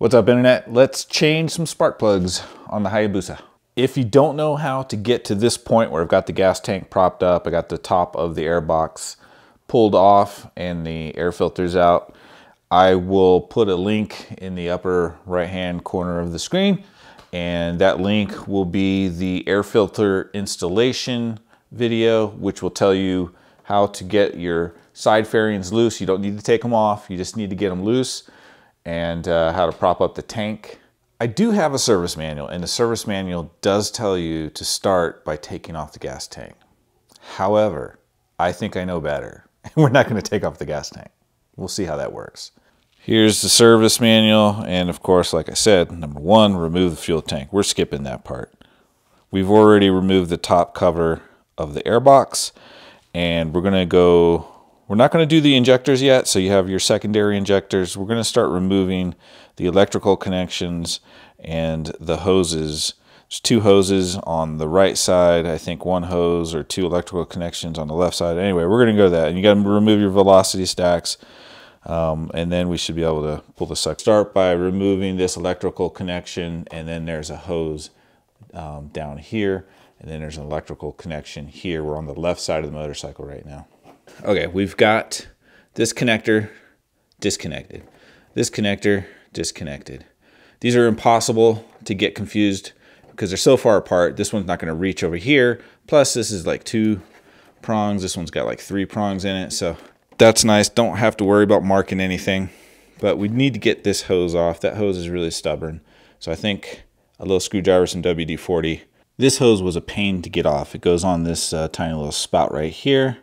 What's up, internet? Let's change some spark plugs on the Hayabusa. If you don't know how to get to this point where I've got the gas tank propped up, I got the top of the air box pulled off and the air filters out, I will put a link in the upper right hand corner of the screen, and that link will be the air filter installation video, which will tell you how to get your side fairings loose. You don't need to take them off, you just need to get them loose, and how to prop up the tank. I do have a service manual, and the service manual does tell you to start by taking off the gas tank. However, I think I know better, and we're not going to take off the gas tank. We'll see how that works. Here's the service manual, and of course, like I said, number one, remove the fuel tank. We're skipping that part. We've already removed the top cover of the air box, and we're not going to do the injectors yet, so you have your secondary injectors. We're going to start removing the electrical connections and the hoses. There's two hoses on the right side, I think one hose or two electrical connections on the left side. Anyway, we're going to go that, and you got to remove your velocity stacks, and then we should be able to pull the sucker. Start by removing this electrical connection, and then there's a hose down here, and then there's an electrical connection here. We're on the left side of the motorcycle right now. Okay, we've got this connector disconnected, this connector disconnected. These are impossible to get confused because they're so far apart. This one's not going to reach over here. Plus, this is like 2 prongs. This one's got like 3 prongs in it. So that's nice. Don't have to worry about marking anything. But we need to get this hose off. That hose is really stubborn. So I think a little screwdriver, some WD-40. This hose was a pain to get off. It goes on this tiny little spout right here,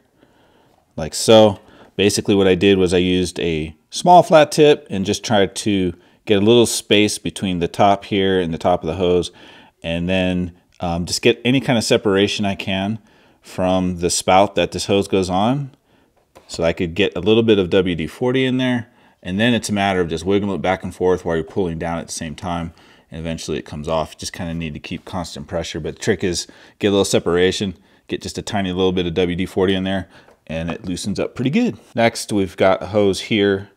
like so. Basically what I did was I used a small flat tip and just tried to get a little space between the top here and the top of the hose, and then just get any kind of separation I can from the spout that this hose goes on, so I could get a little bit of WD-40 in there, and then it's a matter of just wiggling it back and forth while you're pulling down at the same time, and eventually it comes off. Just kind of need to keep constant pressure, but the trick is get a little separation, get just a tiny little bit of WD-40 in there, and it loosens up pretty good. Next, we've got a hose here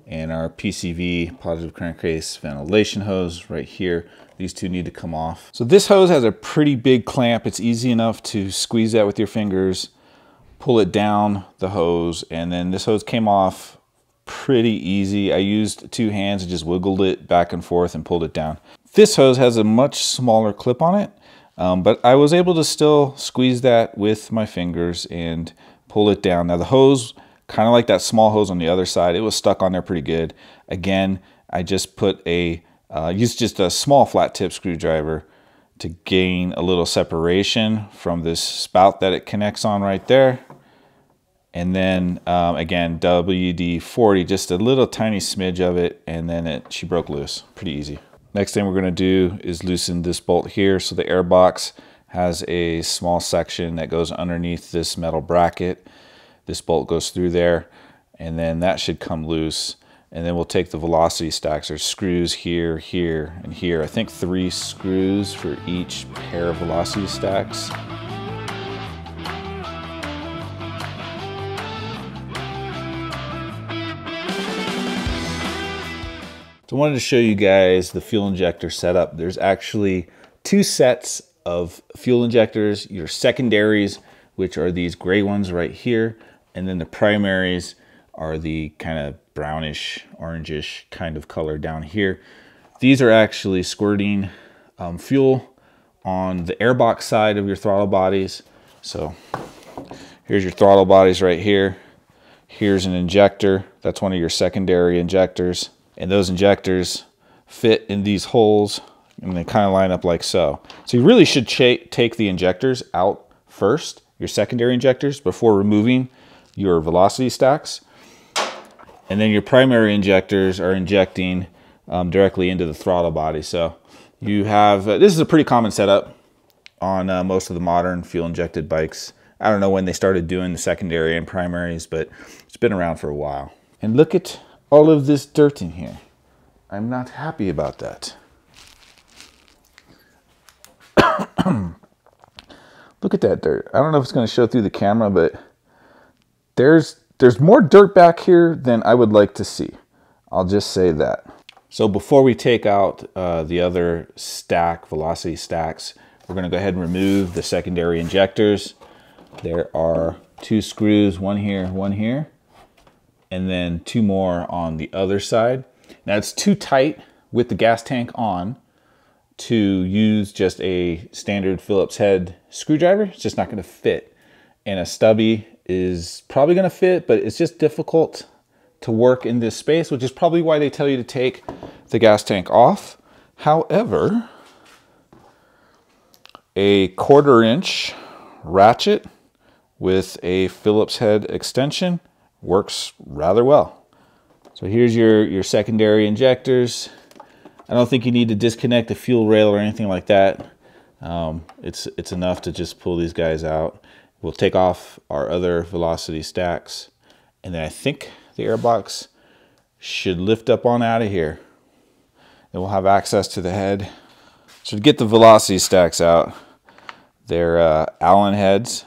and our PCV, positive crankcase ventilation hose right here. These two need to come off. So this hose has a pretty big clamp. It's easy enough to squeeze that with your fingers, pull it down the hose, and then this hose came off pretty easy. I used 2 hands and just wiggled it back and forth and pulled it down. This hose has a much smaller clip on it, but I was able to still squeeze that with my fingers and pull it down. Now the hose, kind of like that small hose on the other side, it was stuck on there pretty good. Again, I just put used just a small flat tip screwdriver to gain a little separation from this spout that it connects on right there. And then again, WD-40, just a little tiny smidge of it, and then she broke loose. Pretty easy. Next thing we're going to do is loosen this bolt here. So the air box has a small section that goes underneath this metal bracket. This bolt goes through there, and then that should come loose. And then we'll take the velocity stacks. There's screws here, here, and here. I think 3 screws for each pair of velocity stacks. So I wanted to show you guys the fuel injector setup. There's actually 2 sets of fuel injectors, your secondaries, which are these gray ones right here, and then the primaries are the kind of brownish, orangish kind of color down here. These are actually squirting fuel on the airbox side of your throttle bodies. So here's your throttle bodies right here. Here's an injector. That's one of your secondary injectors. And those injectors fit in these holes, and they kind of line up like so. So you really should take the injectors out first, your secondary injectors, before removing your velocity stacks. And then your primary injectors are injecting directly into the throttle body. So you have, this is a pretty common setup on most of the modern fuel injected bikes. I don't know when they started doing the secondary and primaries, but it's been around for a while. And look at all of this dirt in here. I'm not happy about that. Look at that dirt. I don't know if it's going to show through the camera, but there's more dirt back here than I would like to see. I'll just say that. So before we take out the other stack, velocity stacks, we're going to go ahead and remove the secondary injectors. There are 2 screws, one here, and then 2 more on the other side. Now it's too tight with the gas tank on to use just a standard Phillips head screwdriver. It's just not going to fit. And a stubby is probably going to fit, but it's just difficult to work in this space, which is probably why they tell you to take the gas tank off. However, a 1/4 inch ratchet with a Phillips head extension works rather well. So here's your secondary injectors. I don't think you need to disconnect the fuel rail or anything like that. It's enough to just pull these guys out. We'll take off our other velocity stacks, and then I think the airbox should lift up on out of here. Then we'll have access to the head. So to get the velocity stacks out, they're Allen heads,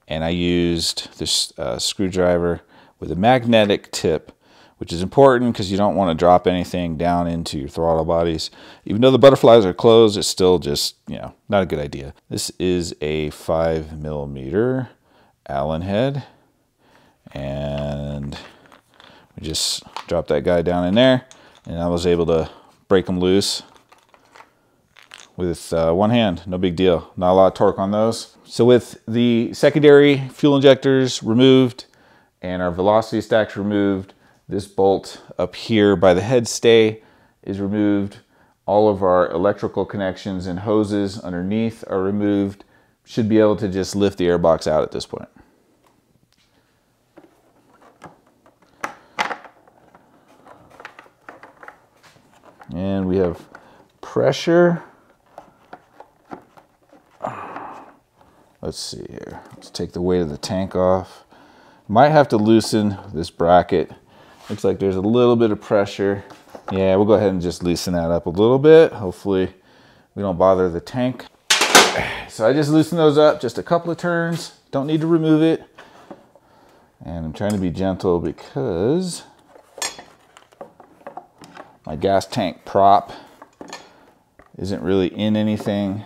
and I used this screwdriver with a magnetic tip, which is important because you don't want to drop anything down into your throttle bodies. Even though the butterflies are closed, it's still just, you know, not a good idea. This is a 5mm Allen head, and we just dropped that guy down in there, and I was able to break them loose with one hand. No big deal. Not a lot of torque on those. So with the secondary fuel injectors removed and our velocity stacks removed, this bolt up here by the head stay is removed. All of our electrical connections and hoses underneath are removed. Should be able to just lift the airbox out at this point. And we have pressure. Let's see here. Let's take the weight of the tank off. Might have to loosen this bracket. Looks like there's a little bit of pressure. Yeah, we'll go ahead and just loosen that up a little bit. Hopefully we don't bother the tank. So I just loosened those up, just a couple of turns. Don't need to remove it. And I'm trying to be gentle because my gas tank prop isn't really in anything.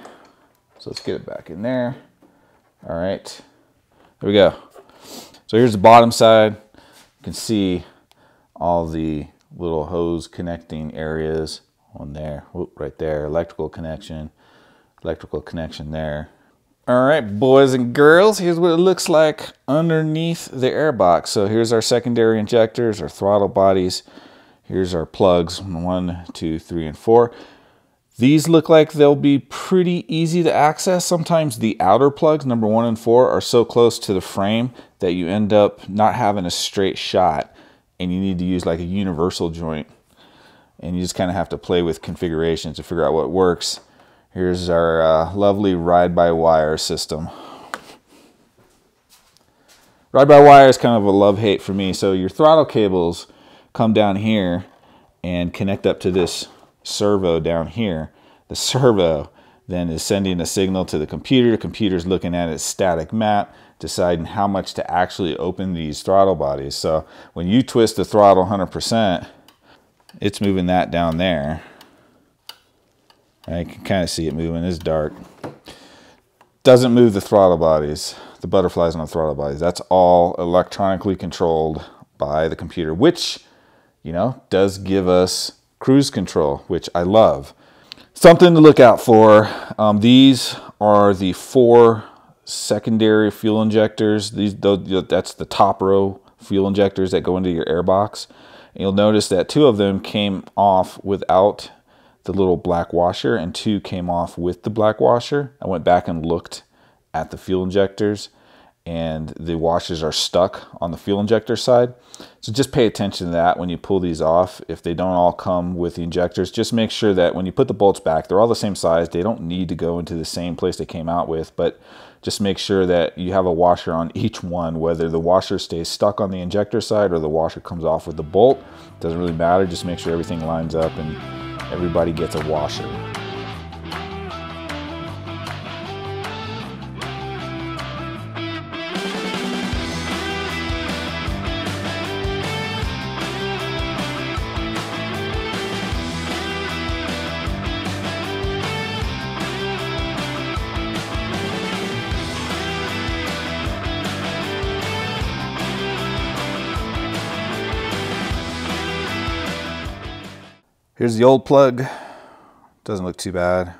So let's get it back in there. All right, there we go. So here's the bottom side. You can see all the little hose connecting areas on there. Whoop, right there, electrical connection there. All right, boys and girls, here's what it looks like underneath the airbox. So here's our secondary injectors, our throttle bodies. Here's our plugs, 1, 2, 3, and 4. These look like they'll be pretty easy to access. Sometimes the outer plugs, number 1 and 4, are so close to the frame that you end up not having a straight shot, and you need to use like a universal joint. And you just kind of have to play with configurations to figure out what works. Here's our lovely ride-by-wire system. Ride-by-wire is kind of a love-hate for me. So your throttle cables come down here and connect up to this servo down here. The servo then is sending a signal to the computer. The computer's looking at its static map, deciding how much to actually open these throttle bodies. So when you twist the throttle 100%, it's moving that down there. I can kind of see it moving. It's dark. Doesn't move the throttle bodies, the butterflies on the throttle bodies. That's all electronically controlled by the computer, which, you know, does give us cruise control, which I love. Something to look out for. These are the 4 secondary fuel injectors. That's the top row fuel injectors that go into your airbox. And you'll notice that 2 of them came off without the little black washer, and 2 came off with the black washer. I went back and looked at the fuel injectors, and the washers are stuck on the fuel injector side. So just pay attention to that when you pull these off. If they don't all come with the injectors, just make sure that when you put the bolts back, they're all the same size. They don't need to go into the same place they came out with, but just make sure that you have a washer on each one, whether the washer stays stuck on the injector side or the washer comes off with the bolt. Doesn't really matter. Just make sure everything lines up and everybody gets a washer. Here's the old plug. Doesn't look too bad.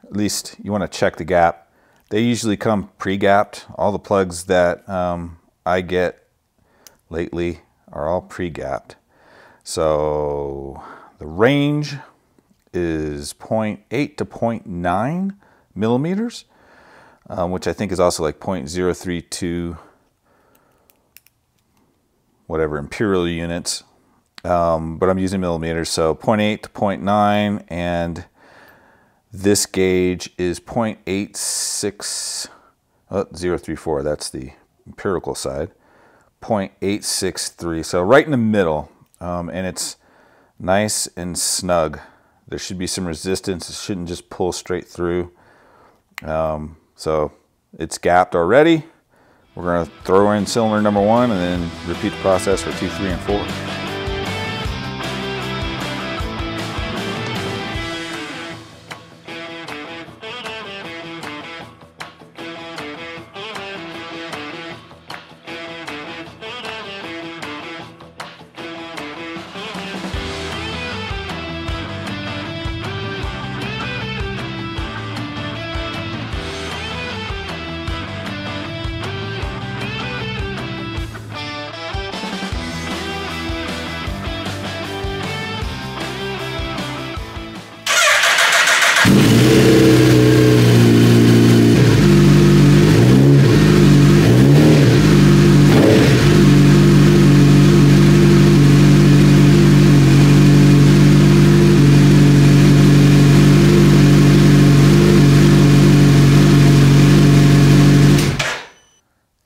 At least you want to check the gap. They usually come pre-gapped. All the plugs that I get lately are all pre-gapped. So the range is 0.8 to 0.9 millimeters, which I think is also like 0.032 whatever imperial units, but I'm using millimeters, so 0.8 to 0.9, and this gauge is 0.86, 0.034, that's the empirical side, 0.863, so right in the middle, and it's nice and snug. There should be some resistance. It shouldn't just pull straight through. So it's gapped already. We're going to throw in cylinder number 1 and then repeat the process for 2, 3, and 4.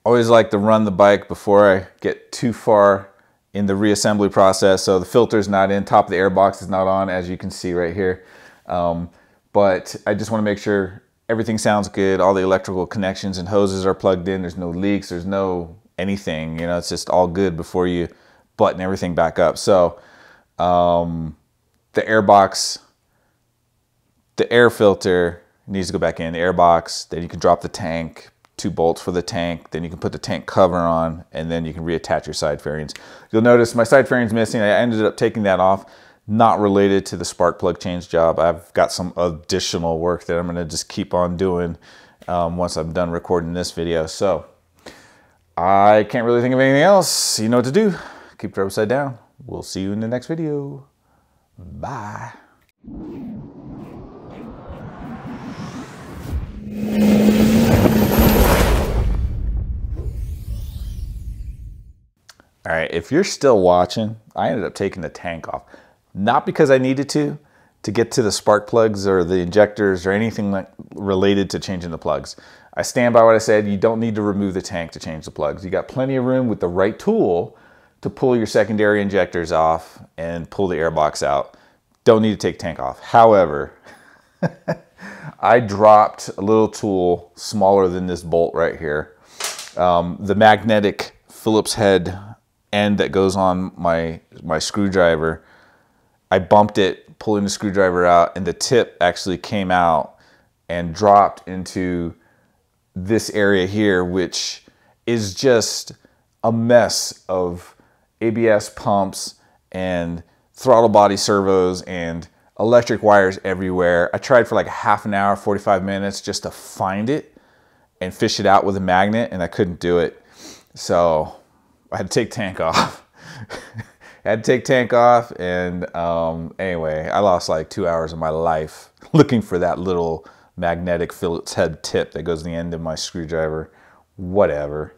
Always like to run the bike before I get too far in the reassembly process. So the filter's not in, top of the air box is not on, as you can see right here. But I just want to make sure everything sounds good. All the electrical connections and hoses are plugged in. There's no leaks, there's no anything, you know, it's just all good before you button everything back up. So the air box, the air filter needs to go back in the air box. Then you can drop the tank, 2 bolts for the tank, then you can put the tank cover on, and then you can reattach your side fairings. You'll notice my side fairing's missing. I ended up taking that off, not related to the spark plug change job. I've got some additional work that I'm gonna just keep on doing once I'm done recording this video. So I can't really think of anything else. You know what to do. Keep it upside down. We'll see you in the next video. Bye. All right, if you're still watching, I ended up taking the tank off. Not because I needed to get to the spark plugs or the injectors or anything like related to changing the plugs. I stand by what I said. You don't need to remove the tank to change the plugs. You got plenty of room with the right tool to pull your secondary injectors off and pull the airbox out. Don't need to take tank off. However, I dropped a little tool smaller than this bolt right here. The magnetic Phillips head end that goes on my screwdriver, I bumped it pulling the screwdriver out, and the tip actually came out and dropped into this area here, which is just a mess of ABS pumps and throttle body servos and electric wires everywhere. I tried for like half an hour, 45 minutes just to find it and fish it out with a magnet, and I couldn't do it. So I had to take tank off. I had to take tank off, and anyway, I lost like 2 hours of my life looking for that little magnetic Phillips head tip that goes to the end of my screwdriver. Whatever.